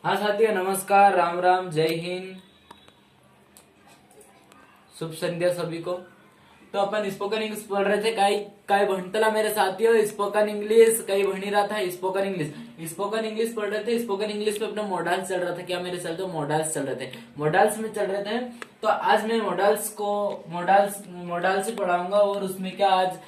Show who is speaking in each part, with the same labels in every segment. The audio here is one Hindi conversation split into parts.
Speaker 1: हाँ साथियों, नमस्कार, राम राम, जय हिंद, शुभ संध्या सभी को। तो अपन स्पोकन इंग्लिश पढ़ रहे थे। काई काई भणतला मेरे साथियों, स्पोकन इंग्लिश कई भणी रहा था। स्पोकन इंग्लिश पढ़ रहे थे। स्पोकन इंग्लिश पे अपना मॉडल्स चल रहा था। क्या मेरे साथ तो मॉडल्स चल रहे थे, मॉडल्स में चल रहे थे। तो आज मैं मॉडल्स से पढ़ाऊंगा। और उसमें क्या आज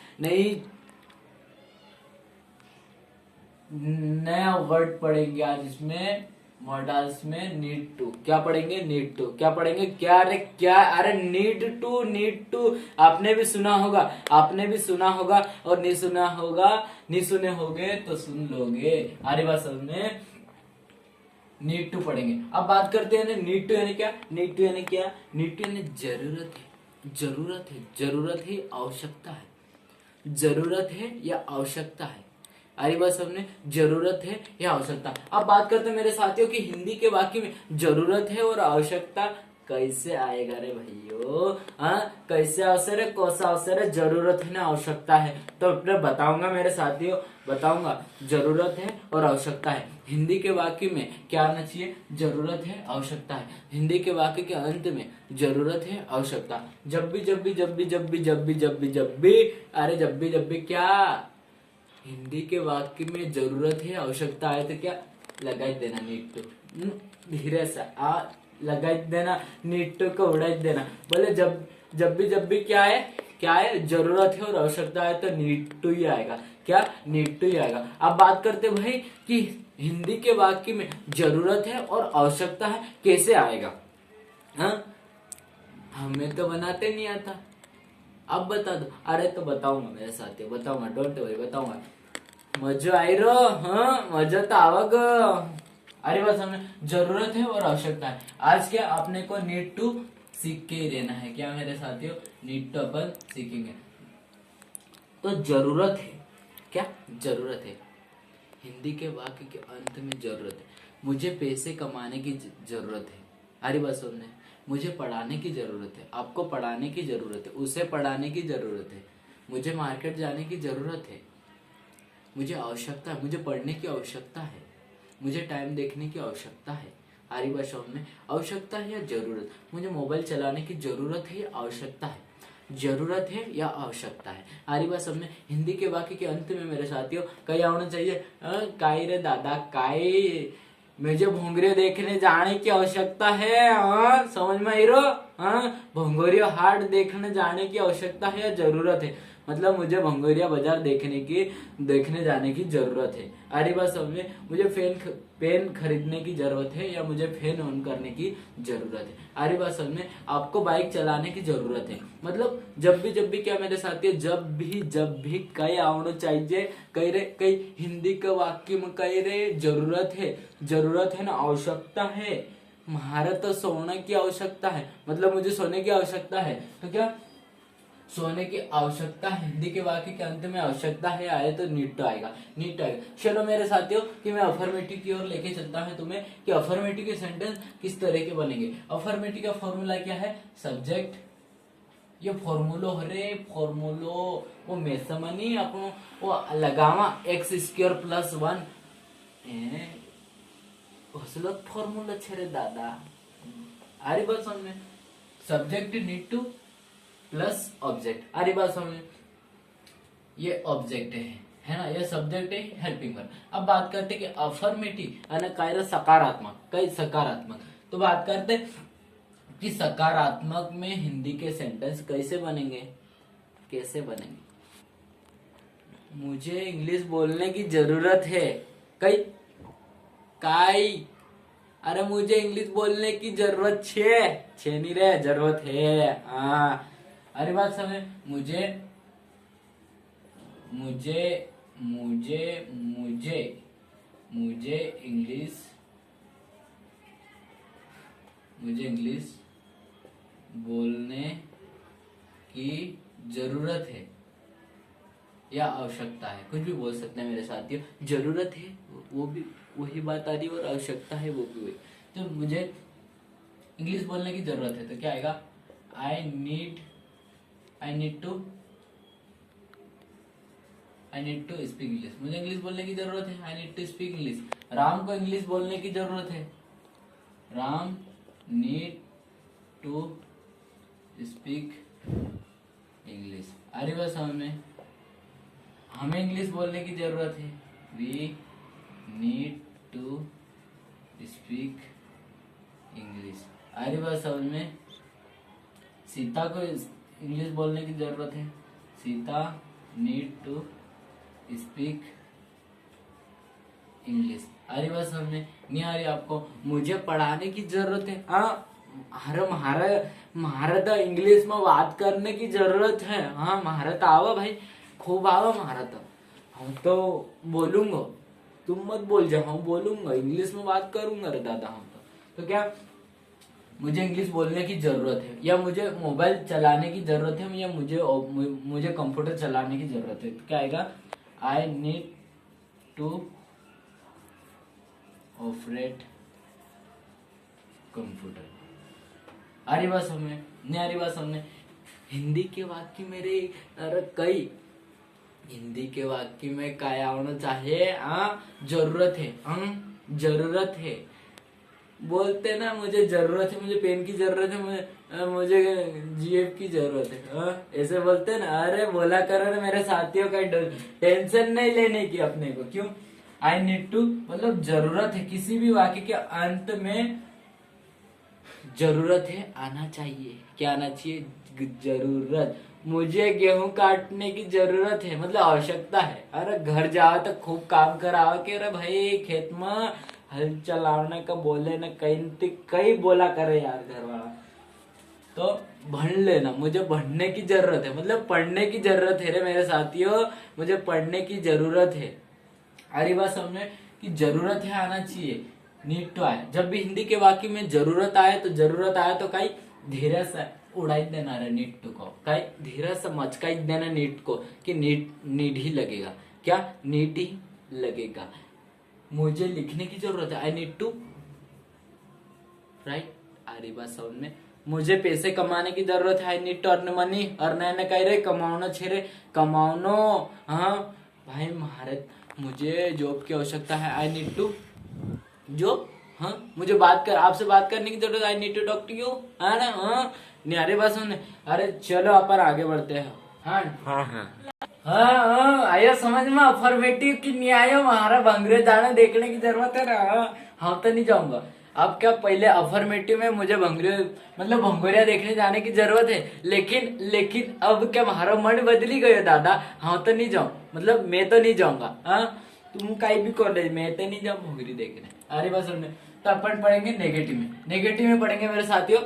Speaker 1: नया वर्ड पढ़ेंगे। आज इसमें मॉडल्स में नीड टू क्या पढ़ेंगे, नीड टू क्या पढ़ेंगे। क्या अरे नीड टू आपने भी सुना होगा, और नहीं सुना होगा, नहीं सुने होगे तो सुन लोगे। अरे बात समझ में, नीड टू पढ़ेंगे। अब बात करते हैं नीड टू यानी क्या। नीड टू यानी जरूरत है, आवश्यकता है। जरूरत है या आवश्यकता है। अरे बात सबने, जरूरत है या आवश्यकता। अब बात करते हैं मेरे साथियों की हिंदी के वाक्य में जरूरत है और आवश्यकता कैसे आएगा रे भाइयों। कैसे अवसर है, कौसा अवसर है, जरूरत है ना आवश्यकता है। तो अपने बताऊंगा मेरे साथियों, बताऊंगा जरूरत है और आवश्यकता है। हिंदी के वाक्य में क्या आना चाहिए, जरूरत है, आवश्यकता है। हिंदी के वाक्य के अंत में जरूरत है, आवश्यकता। जब भी क्या हिंदी के वाक्य में जरूरत है, आवश्यकता है तो क्या लगा देना नीड टू। धीरे से लगा देना, नीड टू को उड़ा देना। बोले जब भी क्या है जरूरत है और आवश्यकता है तो नीड टू ही आएगा। क्या नीड टू ही आएगा। अब बात करते भाई कि हिंदी के वाक्य में जरूरत है और आवश्यकता है कैसे आएगा। हमें तो बनाते नहीं आता। अब बता दो। अरे तो बताऊंगा मेरे साथ, बताऊंगा, डोंट वरी, बताऊंगा। मजा आई रो, हाँ मजा तो आवग। अरे बस हमें जरूरत है और आवश्यकता है। आज क्या अपने को नीड टू सीख के ही रहना है। क्या मेरे साथियों, नीड टू अपन सीखेंगे। तो जरूरत है, क्या जरूरत है। हिंदी के वाक्य के अंत में जरूरत है। मुझे पैसे कमाने की जरूरत है। अरे बस सुनने, मुझे पढ़ाने की जरूरत है, आपको पढ़ाने की जरूरत है, उसे पढ़ाने की जरूरत है। मुझे मार्केट जाने की जरूरत है। मुझे आवश्यकता है, मुझे पढ़ने की आवश्यकता है। मुझे टाइम देखने की आवश्यकता है। आरी भाषा में आवश्यकता है या जरूरत। मुझे मोबाइल चलाने की जरूरत है या आवश्यकता है। जरूरत है या आवश्यकता है। आरी भाषा में हिंदी के वाक्य के अंत में मेरे साथियों कई आना चाहिए। काई रे दादा काई, मुझे भोंगरे देखने जाने की आवश्यकता है। समझ में आई रो। भोंगरिया हाट देखने जाने की आवश्यकता है या जरूरत है। मतलब मुझे भंगोरिया बाजार देखने जाने की जरूरत है। अरे बात समझ में, मुझे पेन खरीदने की जरूरत है या मुझे फैन ऑन करने की जरूरत है। अरे बात समझ में, आपको बाइक चलाने की जरूरत है। मतलब जब भी क्या मेरे साथी, जब भी कई आवना चाहिए। कई हिंदी के वाक्य में कई रे जरूरत है ना, आवश्यकता है। महारा तो सोने की आवश्यकता है, मतलब मुझे सोने की आवश्यकता है। तो क्या सोने की आवश्यकता, हिंदी के वाक्य के अंत में आवश्यकता है आए तो नीड टू आएगा। चलो मेरे साथियों कि मैं अफर्मेटिव की ओर लेके चलता हूं तुम्हें कि अफर्मेटिव के सेंटेंस किस तरह के बनेंगे। अफर्मेटिव का फॉर्मूला क्या है, सब्जेक्ट, ये फॉर्मूलो वो मेसमनी अपन वो लगावा x² + 1 हसलत फॉर्मूला छे दादा। अरे बस समझ में, subject need two plus object. अरे बात समझ, ये ऑब्जेक्ट है ना, ये सब्जेक्ट है, हेल्पिंग वर्ब। अब बात करते हैं कि अफर्मेटिव यानी काय सकारात्मक, कई सकारात्मक। तो बात करते कि सकारात्मक में हिंदी के सेंटेंस कैसे बनेंगे। मुझे इंग्लिश बोलने की जरूरत है। काई अरे मुझे इंग्लिश बोलने की जरूरत छे नहीं रे, जरूरत है। अरे बात समझ, मुझे इंग्लिश बोलने की जरूरत है या आवश्यकता है। कुछ भी बोल सकते हैं मेरे साथियों। जरूरत है वो भी वही बात आ रही है और आवश्यकता है वो भी वही। तो मुझे इंग्लिश बोलने की जरूरत है तो क्या आएगा, I need to speak English. मुझे इंग्लिश बोलने की जरूरत है, I need to speak English. Ram को इंग्लिश बोलने की जरूरत है, Ram need to speak English. आ रही बात समझ में? हमें इंग्लिश बोलने की जरूरत है। We need to speak English. आ रही बात समझ में? सीता को इंग्लिश बोलने की जरूरत है। Sita need to speak English. आ रही बात समझ में? नहीं आ रही आपको? मुझे पढ़ाने की जरूरत है। हाँ, महारत इंग्लिश में बात करने की जरूरत है। हाँ, महारत आवा भाई, खूब आवा महारत। हम तो बोलूंगा, तुम मत बोल जाओ, हम बोलूंगा, इंग्लिश में बात करूंगा रे दादा। हम तो क्या मुझे इंग्लिश बोलने की जरूरत है, या मुझे मोबाइल चलाने की जरूरत है, या मुझे कंप्यूटर चलाने की जरूरत है, तो क्या आएगा? I need to operate computer. आ रही बात समझ में? नहीं आ रही बात समझ में? हिंदी के वाक्य मेरे कई हिंदी के वाक्य में क्या होना चाहिए? जरूरत है। जरूरत है बोलते ना, मुझे जरूरत है, मुझे पेन की जरूरत है, मुझे जीएफ की जरूरत है। ऐसे बोलते ना। अरे बोला करो ना मेरे साथियों का, टेंशन नहीं लेने की अपने को। क्यों? आई नीड टू मतलब जरूरत है, किसी भी वाक्य के अंत में जरूरत है आना चाहिए। क्या आना चाहिए? जरूरत। मुझे गेहूं काटने की जरूरत है मतलब आवश्यकता है। अरे घर जाओ तो खूब काम कराओ कि अरे भाई खेत में हल चलाने का बोले ना, कई बोला करे यार घर वाला। तो पढ़ लेना, मुझे पढ़ने की जरूरत है मतलब पढ़ने की जरूरत है रे मेरे साथियों, मुझे पढ़ने की जरूरत है। अरे बात समझे कि जरूरत है आना चाहिए, नीड टू आए। जब भी हिंदी के वाक्य में जरूरत आए तो कई धीरे से उड़ाई देना रे नीड टू को, कई धीरे से मचकाई देना नीड को कि नीड ही लगेगा। क्या? नीड ही लगेगा। मुझे लिखने की जरूरत है, आई नीड टू राइट। आ रही बात समझ में? मुझे पैसे कमाने की जरूरत है, I need to earn money. Earn कह रहे कमाओनो छेरे कमाओनो। हाँ भाई महारत, मुझे जॉब की आवश्यकता है, आई नीड टू जॉब। हाँ, मुझे आपसे बात करने की जरूरत, I need to talk to you, है ना? हाँ, नहीं आ रही बात समझ में? अरे चलो अपन आगे बढ़ते हैं। हाँ हाँ आयो समझ में? अफर्मेटिव की नहीं आयो, हमारा भंगरे जाना देखने की जरूरत है ना। हाँ तो नहीं जाऊंगा। अब क्या पहले अफर्मेटिव में मुझे भंगोरिया देखने जाने की जरूरत है, लेकिन अब क्या हमारा मन बदली गयो दादा। हाँ तो नहीं जाऊँ मतलब मैं तो नहीं जाऊंगा। हाँ, तुम कहीं भी कॉलेज में तो नहीं जाऊँ भंगोरी देखने। अरे बस सुनने तो अपन पढ़ेंगे नेगेटिव में पढ़ेंगे मेरे साथियों।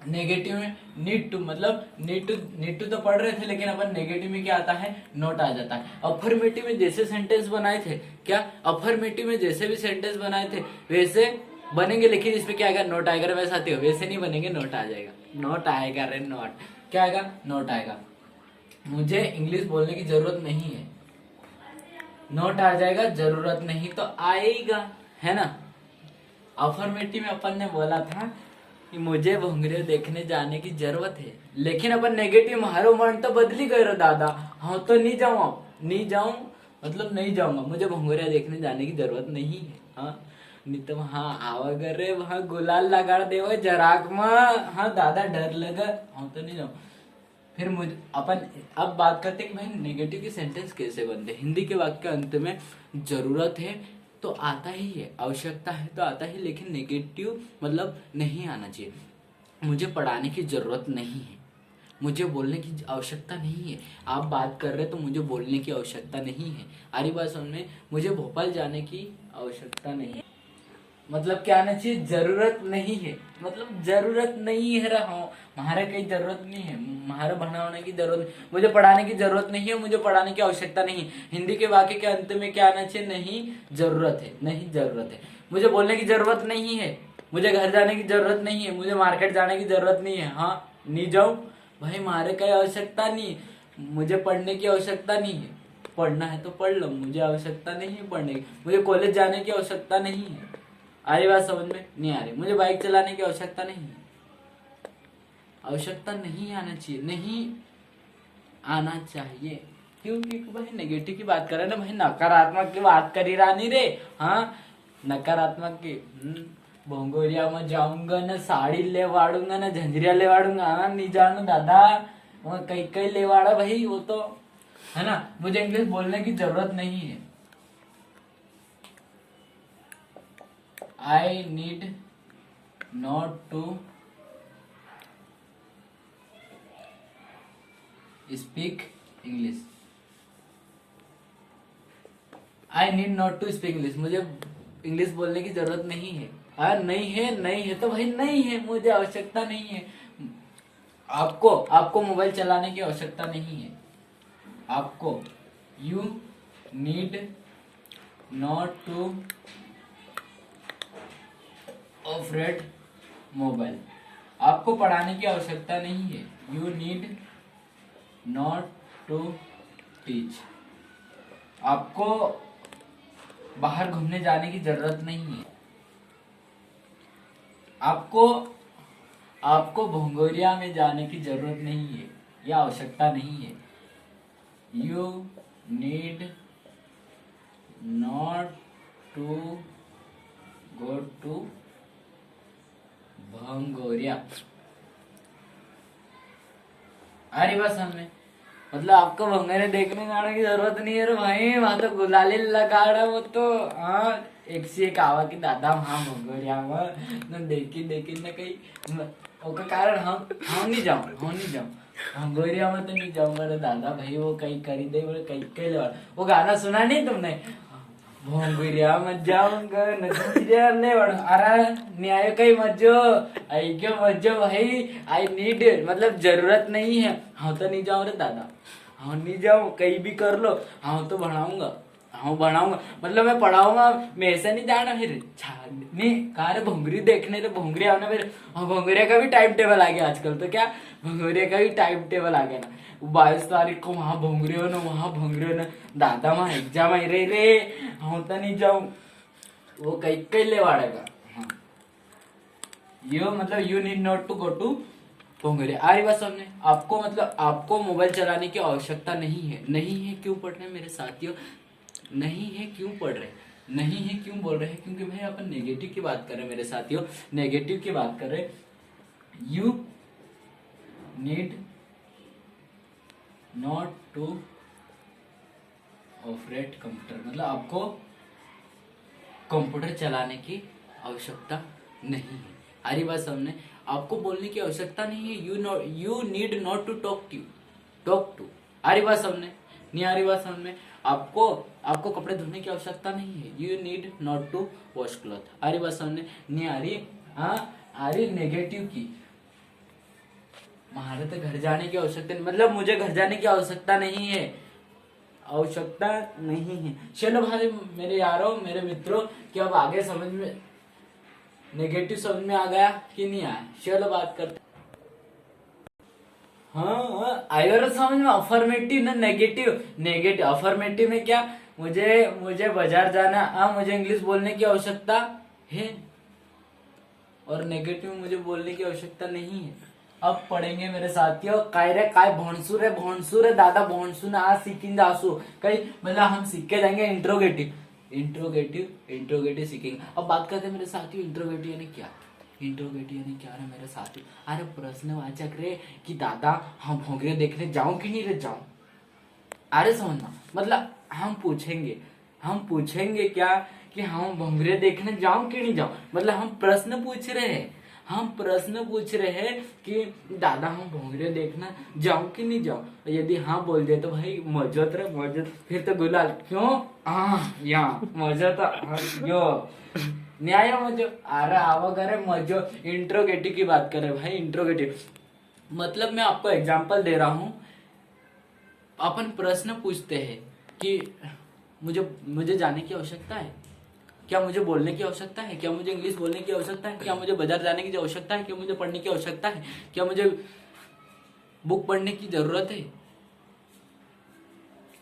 Speaker 1: नेगेटिव में नीड टू मतलब नीड टू तो पढ़ रहे थे, लेकिन अपन नेगेटिव में क्या आता है? नोट आ जाता है। अफर्मेटिव में जैसे सेंटेंस बनाए थे, क्या अफर्मेटिव में जैसे भी सेंटेंस बनाए थे वैसे बनेंगे, लेकिन इसमें क्या आएगा? नोट आएगा। मेरे साथियों वैसे नहीं बनेंगे, नोट आ जाएगा। नोट आएगा रे नोट। क्या आएगा? नोट आएगा। मुझे इंग्लिश बोलने की जरूरत नहीं है, नोट आ जाएगा। जरूरत नहीं तो आएगा, है ना? अफर्मेटिव में अपन ने बोला था कि मुझे भंगरे देखने जाने की जरूरत है, लेकिन अपन नेगेटिव मारो मन तो बदली गए दादा। हाँ तो नहीं जाऊँ मतलब नहीं जाऊंगा, मुझे भंगोरिया देखने जाने की जरूरत नहीं है। हाँ, नहीं तो हाँ आवागरे वहाँ गुलाल लगा दे जराक में। हाँ दादा डर लगा। हाँ तो नहीं जाऊँ। फिर मुझे अपन अब बात करते हैं कि भाई नेगेटिव के सेंटेंस कैसे बनते हैं। हिंदी के वाक्य अंत में जरूरत है तो आता ही है, आवश्यकता है तो आता ही, लेकिन नेगेटिव मतलब नहीं आना चाहिए। मुझे पढ़ाने की जरूरत नहीं है, मुझे बोलने की आवश्यकता नहीं है। आप बात कर रहे तो मुझे बोलने की आवश्यकता नहीं है। आरी बात समझ में? मुझे भोपाल जाने की आवश्यकता नहीं है मतलब क्या आना चाहिए? जरूरत नहीं है मतलब जरूरत नहीं है रहा हूँ, हमारे कहीं जरूरत नहीं है, हमारा बनाने की जरूरत नहीं, मुझे पढ़ाने की जरूरत नहीं है, मुझे पढ़ाने की आवश्यकता नहीं। हिंदी के वाक्य के अंत में क्या आना चाहिए? नहीं जरूरत है, नहीं जरूरत है। मुझे बोलने की जरूरत नहीं है, मुझे घर जाने की जरूरत नहीं है, मुझे मार्केट जाने की जरूरत नहीं है। हाँ, नहीं जाऊँ भाई, हमारे कहीं आवश्यकता नहीं, मुझे पढ़ने की आवश्यकता नहीं है। पढ़ना है तो पढ़ लो, मुझे आवश्यकता नहीं है पढ़ने की, मुझे कॉलेज जाने की आवश्यकता नहीं है। आ रही बात समझ में? नहीं आ रही। मुझे बाइक चलाने की आवश्यकता नहीं है, आवश्यकता नहीं आना चाहिए, नहीं आना चाहिए। क्योंकि भाई नेगेटिव की बात कर रहे ना भाई, नकारात्मक की बात करी रानी रे। हाँ, नकारात्मक की भोंगोरिया में जाऊंगा ना, साड़ी ले वाड़ूंगा ना, झंझरिया ले वाड़ूंगा, नहीं जानू दादा, वहाँ कई कई ले वाड़ा भाई, वो तो है ना। मुझे इंग्लिश बोलने की जरूरत नहीं है। I need not to speak English. I need not to speak English, मुझे इंग्लिश बोलने की जरूरत नहीं है। नहीं है तो भाई नहीं है, मुझे आवश्यकता नहीं है। आपको मोबाइल चलाने की आवश्यकता नहीं है। आपको you need not to operate mobile. आपको पढ़ाने की आवश्यकता नहीं है। You need not to teach. आपको बाहर घूमने जाने की जरूरत नहीं है। आपको भोंगोरिया में जाने की जरूरत नहीं है, या आवश्यकता नहीं है। You need not to go to Bhongoria. अरे बस हमें मतलब आपको भंगारे देखने जाने की जरूरत नहीं है रे भाई, वहां तो गुलाली लगा रहा वो तो। हाँ, एक से एक आवा की दादा वहां भंगोरिया में न देखी न कहीं ओका कारण हम नहीं जाऊं भंगोरिया में तो नहीं जाऊंगा रे दादा भाई। वो कहीं करी दे बोले कहीं कहीं वो गाना सुना नहीं तुमने, भोंगोरिया में जाऊंगा नहीं बढ़। अरे न्याय कहीं मजो आई क्यों मजो भाई, आई नीड मतलब जरूरत नहीं है। हाँ तो नहीं जाऊं रे दादा, हाँ नहीं जाऊं, कहीं भी कर लो, हाँ तो बढ़ाऊंगा, हाँ बढ़ाऊंगा मतलब मैं पढ़ाऊंगा, मैं ऐसा नहीं जाना फिर नहीं कहा रे भोंगरी देखने तो भोंगरी आना फिर। हाँ भोंगरिया का भी टाइम टेबल आ गया आजकल तो, क्या भोंगरिया का भी टाइम टेबल आ गया ना। 22 तारीख को वहां भोंगरी हो ना दादा, वहां एग्जाम आई रही रे, हाँ तो नहीं जाऊं। वो कई ले वाड़ेगा। हाँ यू मतलब you need not to go to Bhongaria. आ रही बात समझे आपको, मतलब आपको मोबाइल चलाने की आवश्यकता नहीं है क्यों पढ़ रहे मेरे साथियों, नहीं है क्यों पढ़ रहे, नहीं है क्यों बोल रहे हैं, क्योंकि भाई अपन नेगेटिव की बात कर रहे हैं मेरे साथियों, नेगेटिव की बात कर रहे हैं। You need not to operate computer, मतलब आपको कंप्यूटर चलाने की आवश्यकता नहीं है। आ रही बात सामने, आपको बोलने की आवश्यकता नहीं है। You need not to talk to. आ रही बात सामने, नहीं आ रही बात सामने। आपको कपड़े धोने की आवश्यकता नहीं है। You need not to wash cloth. आ रही बात सामने, नहीं आ रही। हाँ आ रही नेगेटिव की, हमारे तो घर जाने की आवश्यकता नहीं, मतलब मुझे घर जाने की आवश्यकता नहीं है, आवश्यकता नहीं है। चलो भाई मेरे यारों मेरे मित्रों, क्या अब आगे समझ में नेगेटिव समझ में आ गया कि नहीं आया? चलो बात करते। हाँ आयो समझ में, अफर्मेटिव ना नेगेटिव अफर्मेटिव में क्या, मुझे बाजार जाना, मुझे इंग्लिश बोलने की आवश्यकता है, और नेगेटिव में मुझे बोलने की आवश्यकता नहीं है। अब पढ़ेंगे मेरे साथियों, काय भोंसुर है दादा, भोंसुर ना आज सीखेंगे आंसू कहीं, मतलब हम सीख के जाएंगे इंट्रोगेटिव सीखेंगे। अब बात करते हैं मेरे साथियों, इंट्रोगेटिव यानी क्या रे मेरे साथी? अरे प्रश्नवाचक रे कि दादा हम भोंगरे देखने जाऊं कि नहीं रे जाऊं। अरे समझना मतलब हम पूछेंगे क्या कि हम भोंगरे देखने जाऊं कि नहीं जाऊं, मतलब हम प्रश्न पूछ रहे हैं कि दादा हम भोंगरे देखना जाऊं कि नहीं जाऊं। यदि हाँ बोल दे तो भाई मौजूद फिर तो गुलाल क्यों यहाँ मौजूद यो न्याय मजो अरे आवगरे मजो। इंट्रोगेटिव की बात करें भाई, इंट्रोगेटिव मतलब मैं आपको एग्जांपल दे रहा हूं। अपन प्रश्न पूछते हैं कि मुझे जाने की आवश्यकता है क्या, मुझे बोलने की आवश्यकता है क्या, मुझे इंग्लिश बोलने की आवश्यकता है क्या, मुझे बाजार जाने की आवश्यकता है क्या, मुझे पढ़ने की आवश्यकता है क्या, मुझे बुक पढ़ने की जरूरत है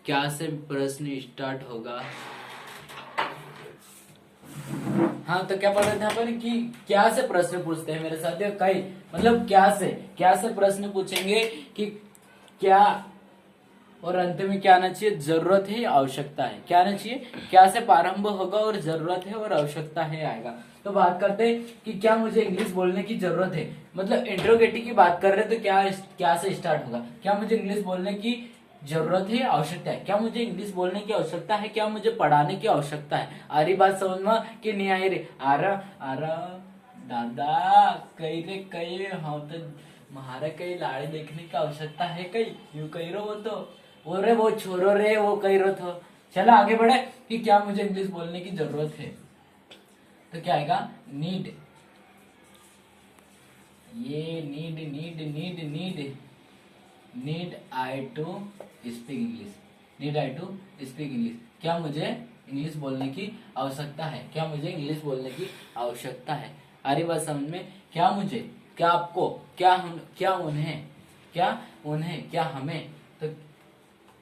Speaker 1: क्या से प्रश्न स्टार्ट होगा। हाँ तो क्या पढ़ रहे थे अपन कि क्या से प्रश्न पूछते हैं मेरे साथ, कई मतलब क्या से प्रश्न पूछेंगे कि क्या, और अंत में क्या आना चाहिए, जरूरत है आवश्यकता है। क्या आना चाहिए, क्या से प्रारंभ होगा और जरूरत है और आवश्यकता है आएगा। तो बात करते हैं कि क्या मुझे इंग्लिश बोलने की जरूरत है, मतलब इंट्रोगेटिव की बात कर रहे हैं तो क्या क्या से स्टार्ट होगा, क्या मुझे इंग्लिश बोलने की जरूरत है, आवश्यकता है, क्या मुझे इंग्लिश बोलने की आवश्यकता है, क्या मुझे पढ़ाने की आवश्यकता है। आ रही बात समझ में कि नहीं आई रे? आ रहा दादा कई रे कई, हाँ तो महारा कई लाड़े देखने की आवश्यकता है, कई यूं कही रो, वो तो वो रे वो छोरो रे वो कही रो तो। चलो आगे बढ़े कि क्या मुझे इंग्लिश बोलने की जरूरत है, तो क्या आएगा? नीड। ये need need need need need I to speak English, need I to speak English. क्या मुझे इंग्लिश बोलने की आवश्यकता है, क्या मुझे इंग्लिश बोलने की आवश्यकता है। आ रही बात समझ में? क्या मुझे, क्या आपको, क्या हम, क्या उन्हें, क्या उन्हें, क्या हमें, तो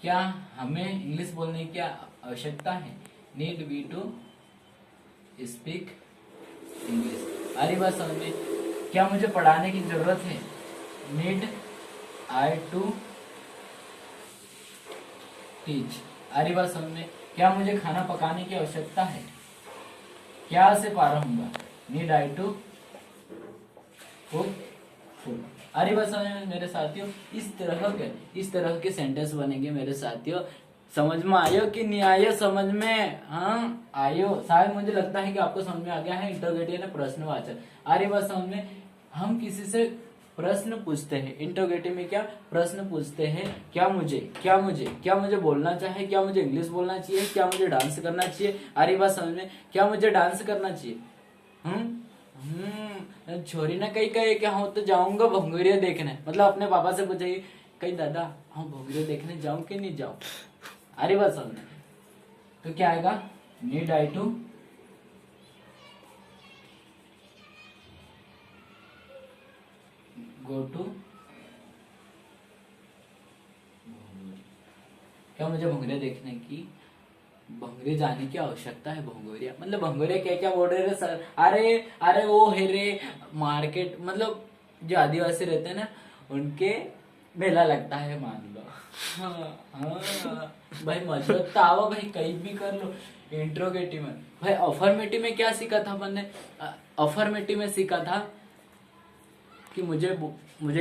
Speaker 1: क्या हमें इंग्लिश बोलने की आवश्यकता है। Need we to speak English. आ रही बात समझ में? क्या मुझे पढ़ाने की जरूरत है। Need I to teach. आ रही बात समझ में? क्या मुझे खाना पकाने की आवश्यकता है। क्या से पारा हूंगा। Need I to cook food. आ रही बात समझ में मेरे साथियों? इस तरह के सेंटेंस बनेंगे मेरे साथियों। समझ में आयो कि नहीं आयो समझ में? हाँ आयो, शायद मुझे लगता है कि आपको समझ में आ गया है। इंटरोगेटिव है प्रश्नवाचक। आ रही बात समझ में? हम किसी से प्रश्न पूछते हैं, इंटरोगेटिव में क्या प्रश्न पूछते हैं, क्या मुझे बोलना चाहिए, क्या मुझे इंग्लिश बोलना चाहिए, क्या मुझे डांस करना चाहिए। आ रही बात समझ में? क्या मुझे डांस करना चाहिए। छोरी ना कहीं कहे क्या हो तो जाऊंगा भंगुरिया देखने, मतलब अपने पापा से पूछेगी कहीं दादा हम भंगुरिया देखने जाऊं कि नहीं जाऊं। आ रही बात समझ में? तो क्या आएगा? Need I to go to. क्या मुझे भंगुरिया देखने की, भंगुरिया जाने की आवश्यकता है। भंगुरिया मतलब भंगुरिया क्या क्या बोल रहे सर? अरे अरे वो है रे मार्केट, मतलब जो आदिवासी रहते हैं ना उनके मेला लगता है मान लो। हाँ भाई मतलब तो आओ भाई कहीं भी कर लो। इंट्रोगेटिव में भाई, अफर्मेटिव में क्या सीखा था मैंने? अफर्मेटिव में सीखा था कि मुझे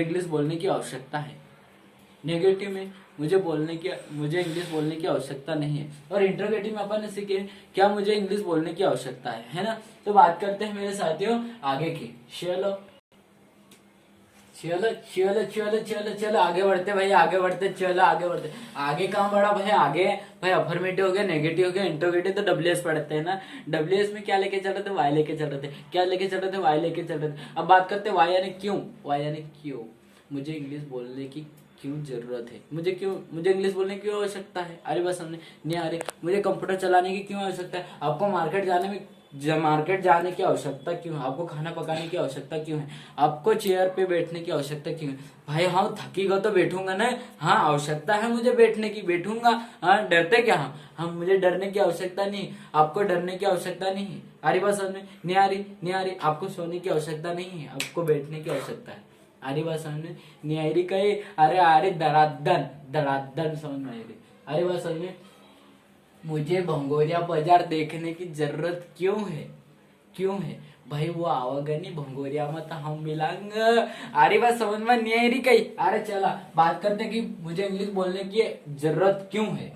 Speaker 1: इंग्लिश बोलने की आवश्यकता है। नेगेटिव में मुझे इंग्लिश बोलने की आवश्यकता नहीं है। और इंटरोगेटिव में अपन ने सीखे क्या मुझे इंग्लिश बोलने की आवश्यकता है ना? तो बात करते हैं मेरे साथियों आगे की। चलो चलो चलो चलो चलो चलो आगे बढ़ते भाई, आगे बढ़ते, चलो आगे बढ़ते। आगे कहाँ बढ़ा भाई? आगे भाई अफर्मेटिव हो गया, नेगेटिव हो गया, इंट्रोगेटिव तो डब्ल्यूएस पढ़ते हैं ना। डब्ल्यूएस में क्या लेके चल रहे थे? वाई लेके चल रहे थे। क्या लेके चल रहे थे? वाई लेके चल रहे थे। अब बात करते हैं वाई यानी क्यों। वाई यानी क्यों मुझे इंग्लिश बोलने की क्यों जरूरत है, मुझे इंग्लिश बोलने की क्यों आवश्यकता है। अरे बस हमने नहीं आ रही। मुझे कंप्यूटर चलाने की क्यों आवश्यकता है। आपको मार्केट जाने की आवश्यकता क्यों है। आपको खाना पकाने की आवश्यकता क्यों है। आपको चेयर पे बैठने की आवश्यकता क्यों है। भाई हाँ थकीगा तो बैठूंगा ना। हाँ आवश्यकता है मुझे बैठने की, बैठूंगा। हाँ डरते क्या हम मुझे डरने की आवश्यकता नहीं, आपको डरने की आवश्यकता नहीं है। आ रही बात समझ में? नहीं आ रही। आपको सोने की आवश्यकता नहीं है, आपको बैठने की आवश्यकता है। आ रही बात समझ में? नहीं आ रही कही अरे धड़ाधन समझ में आ रही। अरे बात समझ में? मुझे भंगोरिया बाजार देखने की जरूरत क्यों है भाई? वो आवागा नहीं भंगोरिया में तो हम मिलांगे। अरे बात समझ में नहीं आ रही कही। अरे चला बात करते कि मुझे इंग्लिश बोलने की जरूरत क्यों है।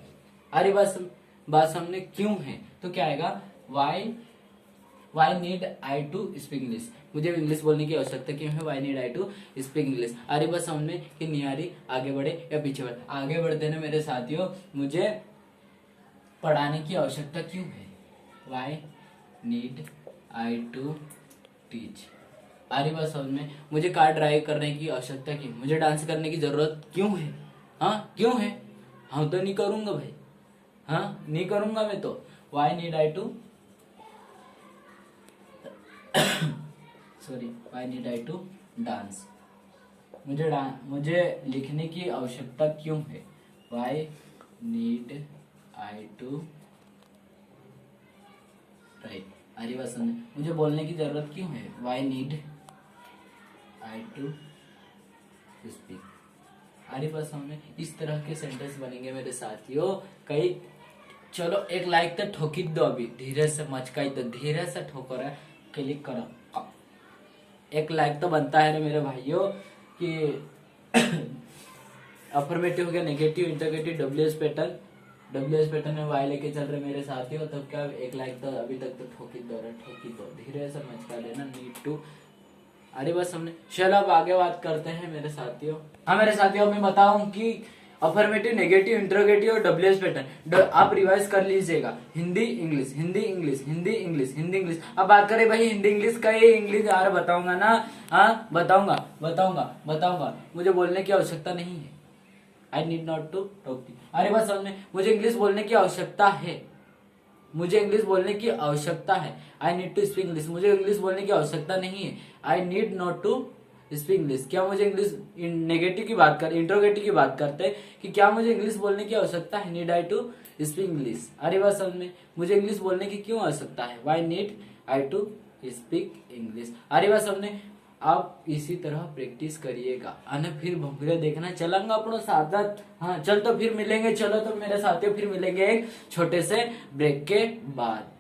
Speaker 1: अरे बात समझने क्यों है तो क्या आएगा? Why need I to speak English. मुझे इंग्लिश बोलने की आवश्यकता क्यों है। Why need I to speak English. आ रही बात समझ में कि नहीं आ रही? आगे बढ़े या पीछे बढ़े? आगे बढ़ते ना मेरे साथियों। मुझे पढ़ाने की आवश्यकता क्यों है। Why need I to teach. आ रही बात समझ में? मुझे कार ड्राइव करने की आवश्यकता क्यों, मुझे डांस करने की जरूरत क्यों है। हाँ क्यों है? हाँ तो नहीं करूंगा भाई, हाँ नहीं करूंगा मैं तो। Why need I to why need I to dance. मुझे लिखने की आवश्यकता क्यों है। Why need I to write. अरे बात समझ। मुझे बोलने की जरूरत क्यों है। Why need I to speak. अरे बात समझ। इस तरह के सेंटेंस बनेंगे मेरे साथियों कई। चलो एक लाइक तो ठोकी दो, अभी धीरे से मचकाई तो धीरे से ठोको रहा है। क्लिक करो। एक लाइक तो बनता है रे मेरे भाइयों कि अफर्मेटिव हो गया, नेगेटिव, इंटरगेटिव, डब्ल्यूएस पैटर्न में वाई लेके चल रहे मेरे साथियों। तो क्या एक लाइक तो अभी तक तो ठोकी दो धीरे से मचका देना, नीड टू। अरे बस हमने, चलो अब आगे बात करते हैं मेरे साथियों। हाँ मेरे साथियों, मैं बताऊं कि अफर्मेटिव, नेगेटिव, इंटरोगेटिव और डब्ल्यूएस पैटर्न आप रिवाइज कर लीजिएगा। Hindi English, Hindi English, Hindi English, Hindi English. अब बात करें भाई हिंदी इंग्लिश का, ये इंग्लिश यार बताऊंगा ना, हाँ बताऊंगा। मुझे बोलने की आवश्यकता नहीं है। I need not to talk. अरे बस हमने, मुझे इंग्लिश बोलने की आवश्यकता है, मुझे इंग्लिश बोलने की आवश्यकता है। I need to speak English, मुझे इंग्लिश बोलने की आवश्यकता नहीं है। I need not to speak English. क्या मुझे इंग्लिश, नेगेटिव की बात कर, इंट्रोगेटिव की बात करते हैं कि क्या मुझे इंग्लिश बोलने की आवश्यकता है, need I to speak English. अरे बस हमने, मुझे इंग्लिश बोलने की क्यों आवश्यकता है, why need I to speak English. अरे बस हमने, आप इसी तरह प्रैक्टिस करिएगा, अने फिर भंगरे देखना चलेंगे अपनों साथ। हाँ चल, तो फिर मिलेंगे, चलो तो मेरे साथियों फिर मिलेंगे एक छोटे से ब्रेक के बाद।